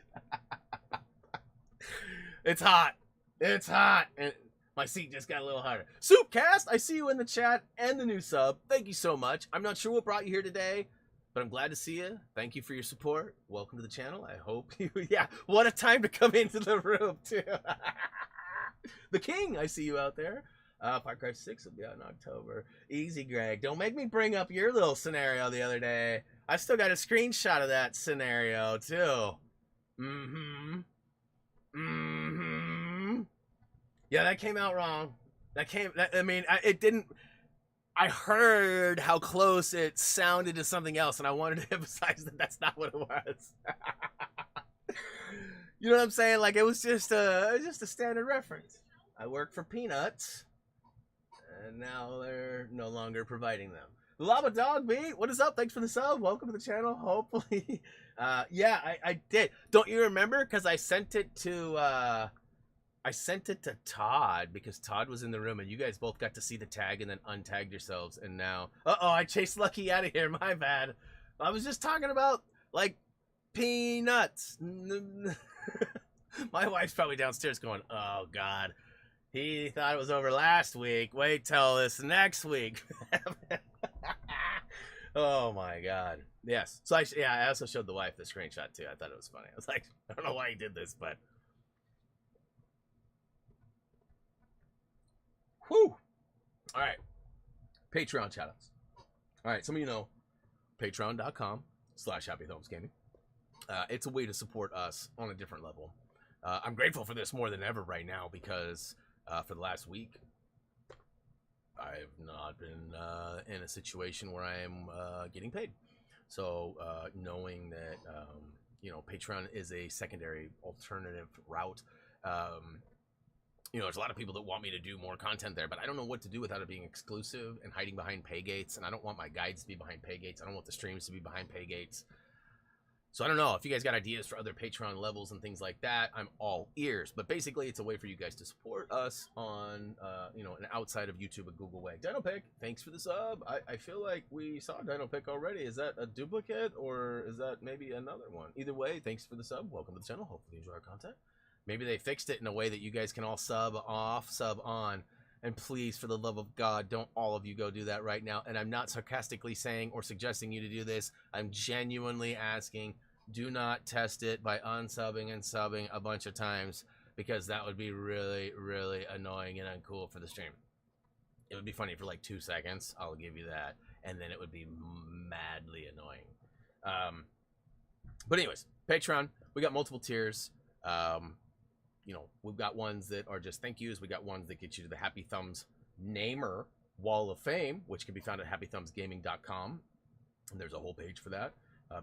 It's hot. It's hot. And my seat just got a little hotter. Soupcast, I see you in the chat and the new sub. Thank you so much. I'm not sure what brought you here today, but I'm glad to see you. Thank you for your support. Welcome to the channel. I hope you... Yeah, what a time to come into the room, too. The King, I see you out there. Far Cry 6 will be out in October. Easy, Greg. Don't make me bring up your little scenario the other day. I still got a screenshot of that scenario, too. Yeah, that came out wrong. It didn't... I heard how close it sounded to something else, and I wanted to emphasize that that's not what it was. You know what I'm saying? Like, it was just a standard reference. I work for Peanuts, and now they're no longer providing them. Lava Dog Beat, what is up? Thanks for the sub. Welcome to the channel. Hopefully, yeah, I did. Don't you remember? Because I sent it to Todd, because Todd was in the room and you guys both got to see the tag and then untagged yourselves. And now, I chased Lucky out of here. My bad. I was just talking about, like, peanuts. My wife's probably downstairs going, oh, God. He thought it was over last week. Wait till this next week. Oh, my God. Yes. So, I also showed the wife the screenshot, too. I thought it was funny. I was like, I don't know why he did this, but... Whew. All right. Patreon shoutouts. All right. Some of you know patreon.com/HappyThumbsGaming. It's a way to support us on a different level. I'm grateful for this more than ever right now because for the last week, I've not been in a situation where I am getting paid. So knowing that, Patreon is a secondary alternative route. There's a lot of people that want me to do more content there, but I don't know what to do without it being exclusive and hiding behind pay gates. And I don't want my guides to be behind pay gates. I don't want the streams to be behind pay gates. So I don't know if you guys got ideas for other Patreon levels and things like that. I'm all ears. But basically, it's a way for you guys to support us on, an outside of YouTube and Google way. DinoPick, thanks for the sub. I feel like we saw DinoPick already. Is that a duplicate or is that maybe another one? Either way, thanks for the sub. Welcome to the channel. Hopefully you enjoy our content. Maybe they fixed it in a way that you guys can all sub off, sub on. And please, for the love of God, don't all of you go do that right now. And I'm not sarcastically saying or suggesting you to do this. I'm genuinely asking, do not test it by unsubbing and subbing a bunch of times, because that would be really, really annoying and uncool for the stream. It would be funny for like 2 seconds. I'll give you that. And then it would be madly annoying. But anyways, Patreon, we got multiple tiers. We've got ones that are just thank yous. We got ones that get you to the Happy Thumbs Namer Wall of Fame, which can be found at happythumbsgaming.com. And there's a whole page for that.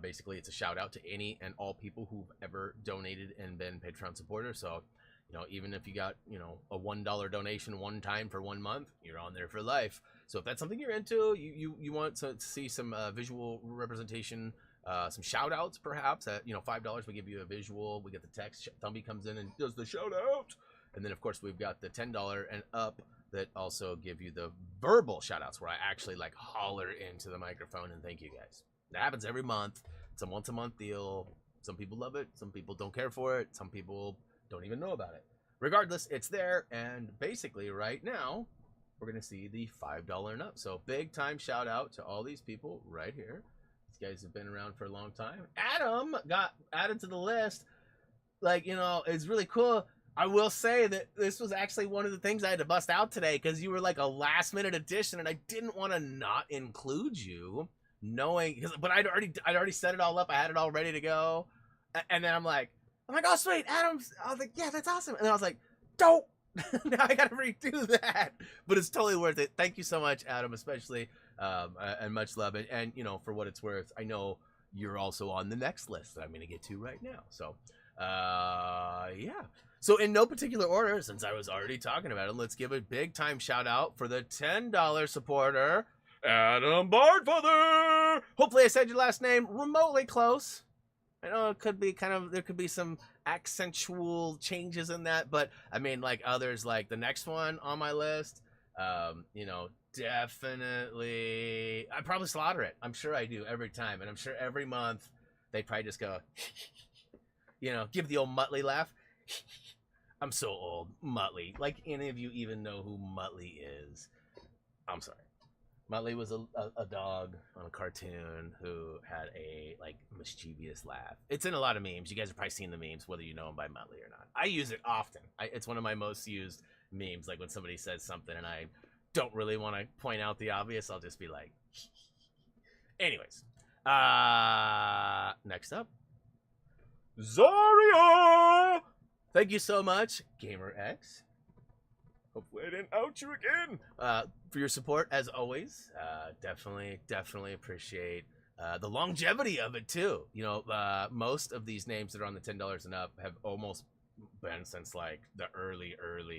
Basically, it's a shout out to any and all people who've ever donated and been Patreon supporters. So, even if you got, a $1 donation one time for 1 month, you're on there for life. So if that's something you're into, you want to see some visual representation, some shout outs perhaps at $5 we give you a visual, we get the text, Thumbie comes in and does the shout out, and then of course we've got the $10 and up that also give you the verbal shout outs where I actually like holler into the microphone and thank you guys. That happens every month. It's a once a month deal. Some people love it, some people don't care for it, some people don't even know about it. Regardless, it's there, and basically right now we're gonna see the $5 and up. So big time shout out to all these people right here. Guys have been around for a long time. Adam got added to the list. It's really cool. I will say that this was actually one of the things I had to bust out today because you were like a last minute addition and I didn't want to not include you but I'd already set it all up. I had it all ready to go. And then I'm like, oh sweet, Adam's. I was like, yeah, that's awesome. And then I was like, don't Now I gotta redo that, but it's totally worth it. Thank you so much, Adam, especially, and much love. And you know, for what it's worth, I know you're also on the next list that I'm gonna get to right now. So, yeah. So in no particular order, since I was already talking about it, let's give a big time shout out for the $10 supporter, Adam Bardfather. Hopefully I said your last name remotely close. I know it could be there could be some accentual changes in that, but I mean, like others, like the next one on my list, you know, definitely, I probably slaughter it. I'm sure I do every time, and I'm sure every month they probably just go, you know, give the old Muttley laugh. I'm so old, Muttley. Like any of you even know who Muttley is? I'm sorry. Muttley was a dog on a cartoon who had a like mischievous laugh. It's in a lot of memes. You guys have probably seen the memes, whether you know him by Muttley or not. I use it often. It's one of my most used memes. Like when somebody says something and I don't really want to point out the obvious, I'll just be like, anyways. Next up, Zaria. Thank you so much, GamerX. Hopefully I didn't out you again. For your support, as always. Definitely appreciate the longevity of it, too. You know, most of these names that are on the $10 and up have almost been since, like, the early,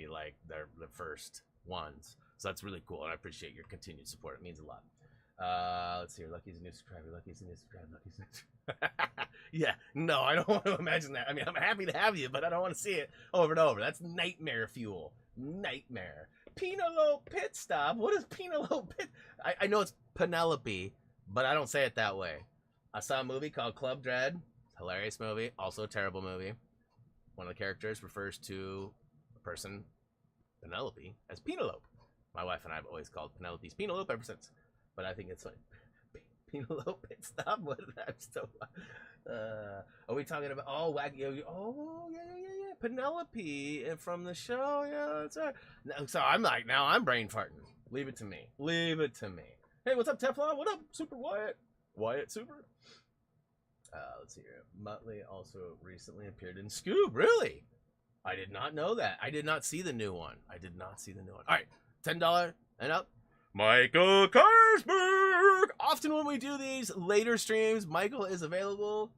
like, the first ones. So that's really cool, and I appreciate your continued support. It means a lot. Let's see here. Lucky's a new subscriber. Lucky's a new subscriber. Lucky's a new subscriber. Yeah, no, I don't want to imagine that. I mean, I'm happy to have you, but I don't want to see it over and over. That's nightmare fuel. Nightmare. Penelope Pit Stop. What is Penelope Pit? I know it's Penelope, but I don't say it that way. I saw a movie called Club Dread. Hilarious movie. Also a terrible movie. One of the characters refers to a person, Penelope, as Penelope. My wife and I have always called Penelope's Penelope ever since. But I think it's like Penelope Pit Stop. What is that? So, are we talking about? Oh, wacky. Oh, yeah. Penelope from the show. Yeah, that's right. So I'm like, now I'm brain farting. Leave it to me. Hey, what's up, Teflon? What up, Super Wyatt? Wyatt Super. Let's see here. Muttley also recently appeared in Scoob. Really? I did not know that. I did not see the new one. All right, $10 and up. Michael Karsberg! Often when we do these later streams, Michael is available.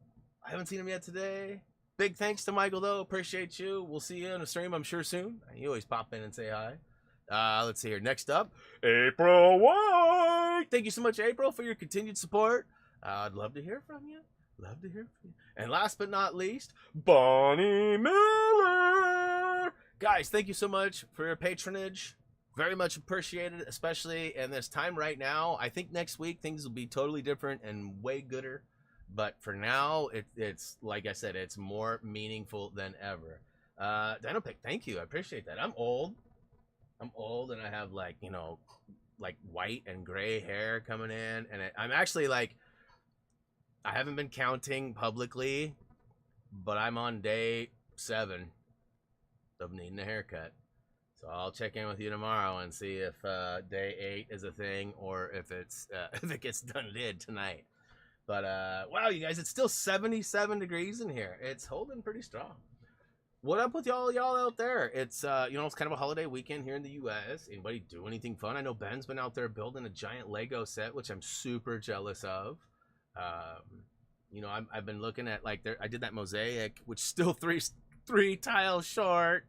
I haven't seen him yet today. Big thanks to Michael, though. Appreciate you. We'll see you in a stream, I'm sure, soon. You always pop in and say hi. Let's see here. Next up, April White. Thank you so much, April, for your continued support. I'd love to hear from you. And last but not least, Bonnie Miller. Guys, thank you so much for your patronage. Very much appreciated, especially in this time right now. I think next week things will be totally different and way gooder. But for now, it's like I said, it's more meaningful than ever. Dinopic, thank you. I appreciate that. I'm old, and I have like, you know, like white and gray hair coming in. And I'm actually like, I haven't been counting publicly, but I'm on day 7 of needing a haircut. So I'll check in with you tomorrow and see if day 8 is a thing or if it's if it gets done tonight. But wow, you guys, it's still 77 degrees in here. It's holding pretty strong. What up with y'all out there? It's you know, it's kind of a holiday weekend here in the U.S. Anybody do anything fun? I know Ben's been out there building a giant Lego set, which I'm super jealous of. You know, I've been looking at like I did that mosaic, which is still three tiles short.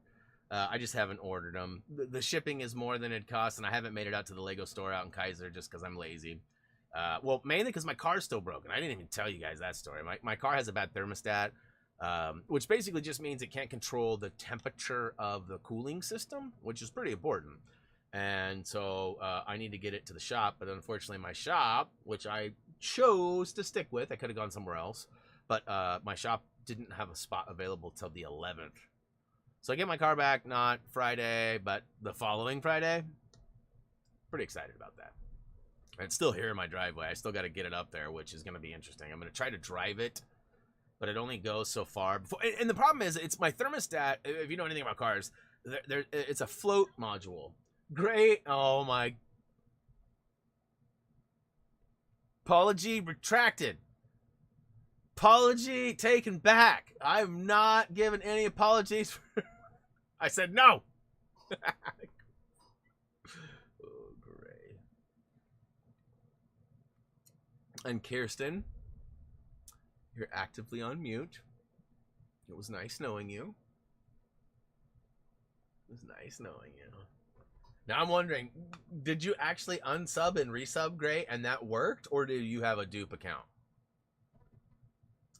I just haven't ordered them. The shipping is more than it costs, and I haven't made it out to the Lego store out in Kaiser just because I'm lazy. Well, mainly because my car's still broken. I didn't even tell you guys that story. My car has a bad thermostat, which basically just means it can't control the temperature of the cooling system, which is pretty important. And so I need to get it to the shop, but unfortunately my shop, which I chose to stick with, I could have gone somewhere else, but my shop didn't have a spot available till the 11th. So I get my car back, not Friday, but the following Friday. Pretty excited about that. It's still here in my driveway. I still got to get it up there, which is going to be interesting. I'm going to try to drive it, but it only goes so far. And the problem is, it's my thermostat. If you know anything about cars, it's a float module. Great. Oh, my. Apology retracted. Apology taken back. I'm not giving any apologies. I said no. Oh, great. And Kirsten, you're actively on mute. It was nice knowing you. It was nice knowing you. Now I'm wondering, did you actually unsub and resub Gray and that worked, or did you have a dupe account?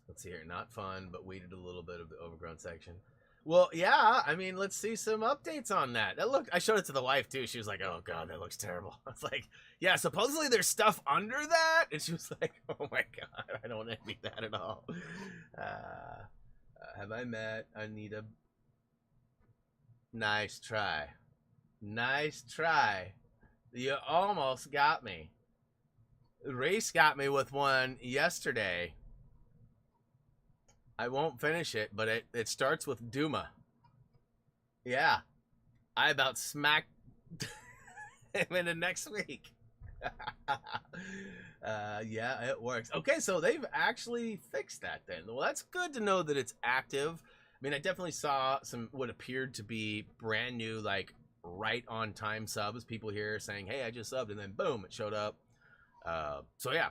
Let's see here. Not fun, but waited a little bit of the overgrown section. Well, yeah, I mean, let's see some updates on that. That looked, I showed it to the wife too. She was like, oh god, that looks terrible. I was like, yeah, supposedly there's stuff under that. And she was like, oh my god, I don't envy that at all. Have I met Anita? Nice try. Nice try. You almost got me. Race got me with one yesterday. I won't finish it, but it starts with Duma. Yeah. I about smacked him into next week. Yeah, it works. Okay, so they've actually fixed that then. Well, that's good to know that it's active. I mean, I definitely saw some what appeared to be brand new, like right on time subs. People here saying, hey, I just subbed, and then boom, it showed up. So yeah.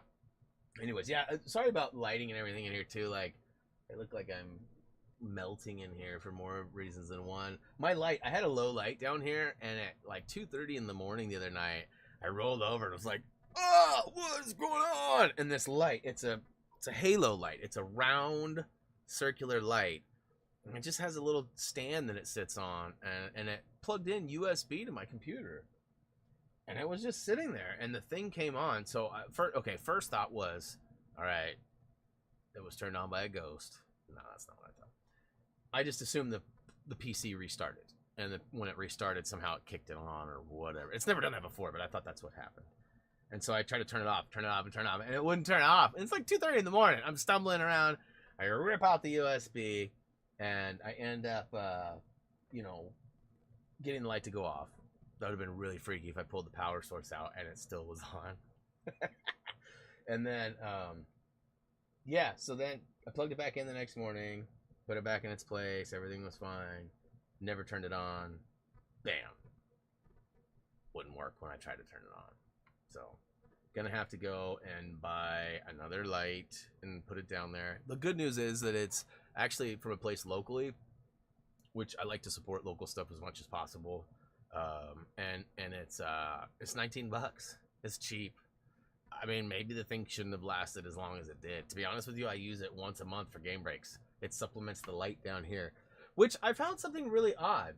Anyways, yeah, sorry about lighting and everything in here too. Like, it looked like I'm melting in here for more reasons than one. My light, I had a low light down here, and at like 2:30 in the morning the other night, I rolled over and was like, oh, what is going on? And this light, it's a halo light. It's a round circular light. And it just has a little stand that it sits on, and it plugged in USB to my computer. And it was just sitting there, and the thing came on. So, first thought was, all right, it was turned on by a ghost. No, that's not what I thought. I just assumed the PC restarted, and when it restarted, somehow it kicked it on or whatever. It's never done that before, but I thought that's what happened. And so I tried to turn it off, and it wouldn't turn off. And it's like 2:30 in the morning. I'm stumbling around. I rip out the USB, and I end up, getting the light to go off. That would have been really freaky if I pulled the power source out and it still was on. And then, yeah, so then I plugged it back in the next morning, put it back in its place. Everything was fine. Never turned it on. Bam. Wouldn't work when I tried to turn it on. So, gonna have to go and buy another light and put it down there. The good news is that it's actually from a place locally, which I like to support local stuff as much as possible. And it's 19 bucks. It's cheap. I mean, maybe the thing shouldn't have lasted as long as it did. To be honest with you, I use it once a month for game breaks. It supplements the light down here, which I found something really odd.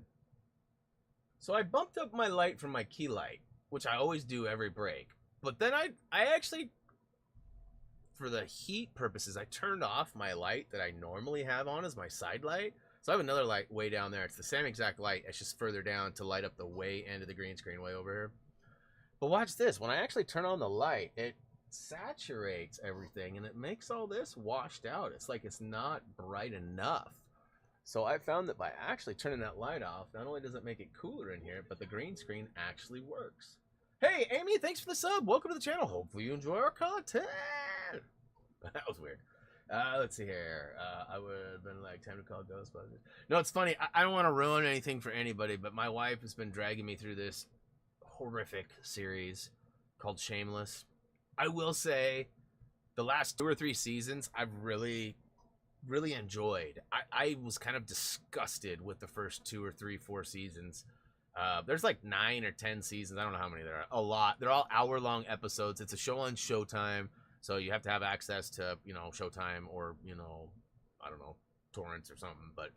So I bumped up my light from my key light, which I always do every break. But then I actually, for the heat purposes, I turned off my light that I normally have on as my side light. So I have another light way down there. It's the same exact light. It's just further down to light up the way end of the green screen way over here. But watch this. When I actually turn on the light, it saturates everything, and it makes all this washed out. It's like it's not bright enough. So I found that by actually turning that light off, not only does it make it cooler in here, but the green screen actually works. Hey, Amy, thanks for the sub. Welcome to the channel. Hopefully you enjoy our content. That was weird. Let's see here. I would have been like, time to call Ghostbusters. No, it's funny. I don't want to ruin anything for anybody, but my wife has been dragging me through this horrific series called Shameless. I will say the last 2 or 3 seasons I've really enjoyed. I was kind of disgusted with the first 2 or 3, 4 seasons. There's like 9 or 10 seasons. I don't know how many there are. A lot. They're all hour-long episodes. It's a show on Showtime. So you have to have access to, Showtime or, I don't know, torrents or something. But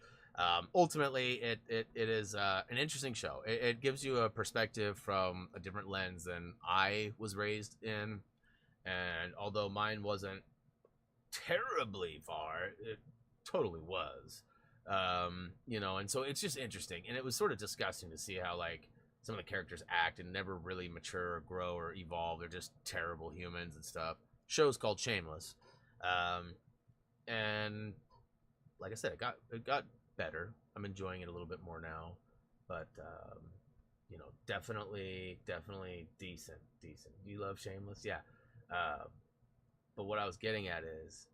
ultimately, it is an interesting show. It gives you a perspective from a different lens than I was raised in. And although mine wasn't terribly far, it totally was. And so it's just interesting. And it was sort of disgusting to see how, like, some of the characters act and never really mature or grow or evolve. They're just terrible humans and stuff. Show's called Shameless, and like I said, it got better. I'm enjoying it a little bit more now, but definitely decent. Do you love Shameless? Yeah, but what I was getting at is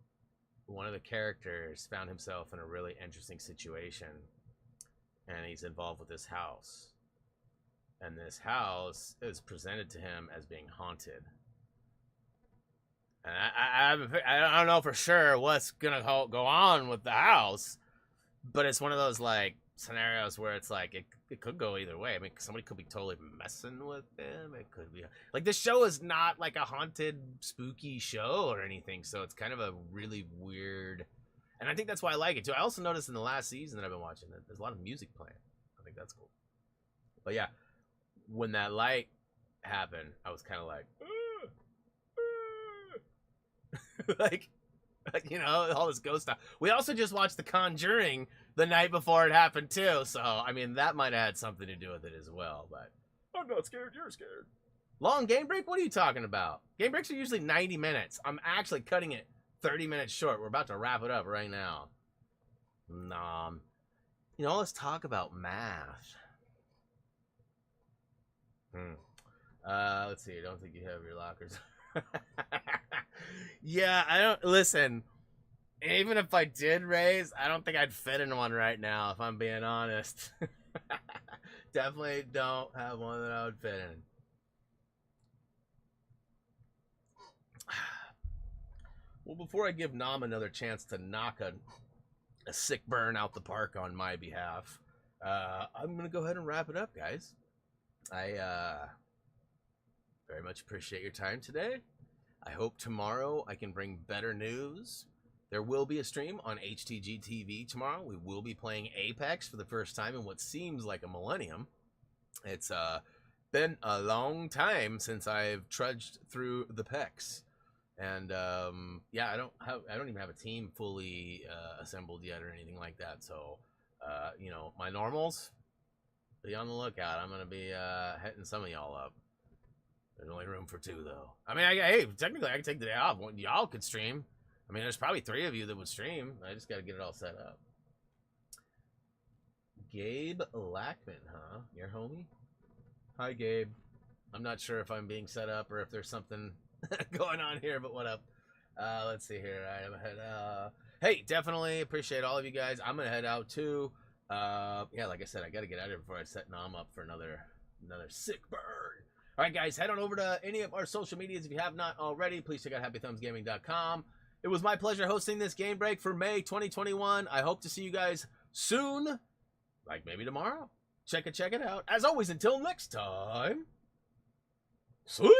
one of the characters found himself in a really interesting situation, and he's involved with this house, and this house is presented to him as being haunted. And I don't know for sure what's gonna go on with the house, but it's one of those like scenarios where it's like it could go either way. I mean, somebody could be totally messing with him. It could be like this show is not like a haunted, spooky show or anything, so it's kind of a really weird. And I think that's why I like it too. I also noticed in the last season that I've been watching that there's a lot of music playing. I think that's cool. But yeah, when that light happened, I was kind of like, like, you know, all this ghost stuff. We also just watched The Conjuring the night before it happened too, so I mean that might have had something to do with it as well. But I'm not scared. You're scared. Long game break? What are you talking about? Game breaks are usually 90 minutes. I'm actually cutting it 30 minutes short. We're about to wrap it up right now. You know, let's talk about math. Let's see. I don't think you have your lockers. Yeah, I don't listen. Even if I did raise, I don't think I'd fit in one right now, if I'm being honest. Definitely don't have one that I would fit in. Well, before I give Nam another chance to knock a sick burn out the park on my behalf, I'm going to go ahead and wrap it up, guys. I very much appreciate your time today. I hope tomorrow I can bring better news. There will be a stream on HTG TV tomorrow. We will be playing Apex for the first time in what seems like a millennium. It's been a long time since I've trudged through the PEX. And yeah, I don't even have a team fully assembled yet or anything like that. So you know, my normals, be on the lookout. I'm gonna be hitting some of y'all up. There's only room for 2 though. I mean, hey, technically I can take the day off. Y'all could stream. I mean, there's probably 3 of you that would stream. I just got to get it all set up. Gabe Lackman, huh? Your homie? Hi, Gabe. I'm not sure if I'm being set up or if there's something going on here, but what up? Let's see here. I'm ahead. Hey, definitely appreciate all of you guys. I'm gonna head out too. Yeah, like I said, I got to get out of here before I set Nam up for another sick burn. All right, guys, head on over to any of our social medias if you have not already. Please check out happythumbsgaming.com. It was my pleasure hosting this game break for May 2021. I hope to see you guys soon, like maybe tomorrow. Check it out. As always, until next time, see ya!